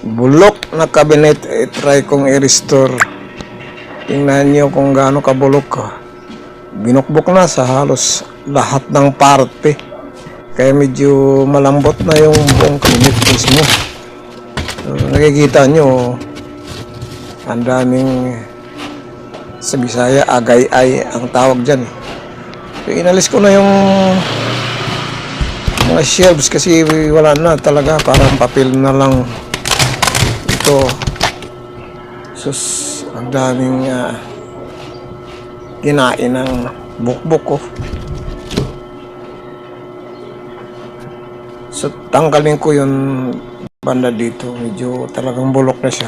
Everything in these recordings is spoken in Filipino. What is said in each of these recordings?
bulok na cabinet, try kong i-restore. Tingnan nyo kung gaano kabulok. Binukbok na sa halos lahat ng parte, kaya medyo malambot na yung buong cabinet mismo. Nakikita nyo, ang daming, sa Bisaya agay-ay ang tawag dyan. So, inalis ko na yung mga shelves kasi wala na talaga, parang papel na lang ito. Sus, ang daming kinain ng bukbok ko. So tanggalin ko yung banda dito, medyo talagang bulok na siya.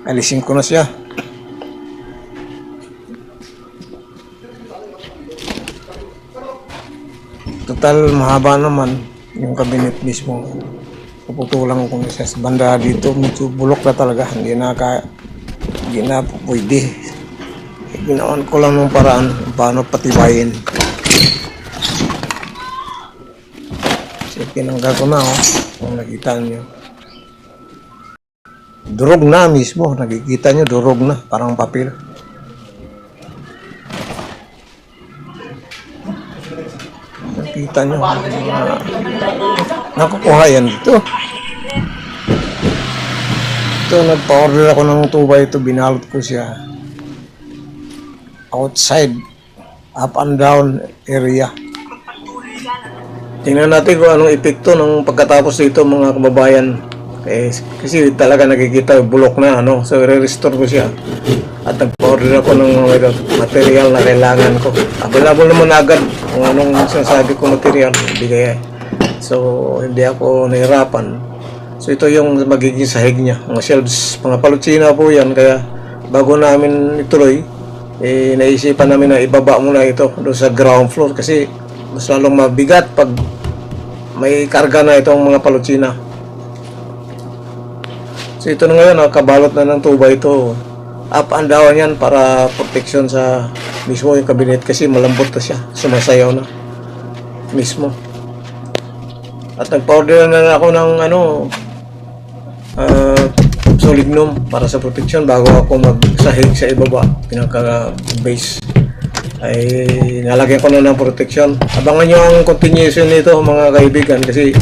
Alisin ko na siya. Total mahaba naman yung cabinet mismo. Puputulan ko na siya sa banda dito, medyo bulok na talaga, hindi na pwede. Ginawan ko lang ng paraan paano patibayin. So pinanggal ko na, kung nakita nyo, durog na mismo, nakikita nyo durog na, parang papel. Nakita nyo, nakukuha yan dito. Ito, nagpa-order ako ng 2x2, binalot ko siya outside, up and down area. Tingnan natin kung anong epekto ng pagkatapos dito, mga kababayan. Kasi talaga nakikita bulok na, so i-restore ko siya. At nagpa-order ako ng material na kailangan ko. Available naman agad kung anong sinasabi ko material, bigay. So hindi ako nahirapan. So ito yung magiging sahig niya, mga shelves, mga palutsina po yan. Kaya bago namin ituloy, naisipan namin na ibaba muna ito doon sa ground floor kasi mas lalong mabigat pag may karga na itong mga palutsina. So ito na ngayon, kabalot na ng 2x2. Up and down yan para protection sa mismo yung cabinet kasi malambot na siya, sumasayaw na mismo. At nagpa-order na ako ng solignum para sa protection bago ako magsahig sa ibaba, pinaka-base. Ay nalagyan ko na ng protection. Abangan nyo ang continuation nito, mga kaibigan, kasi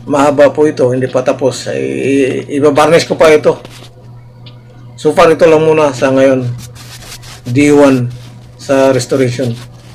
mahaba po ito, hindi pa tapos. Ay ibabarnish ko pa ito. So far ito lang muna sa ngayon, D1 sa restoration.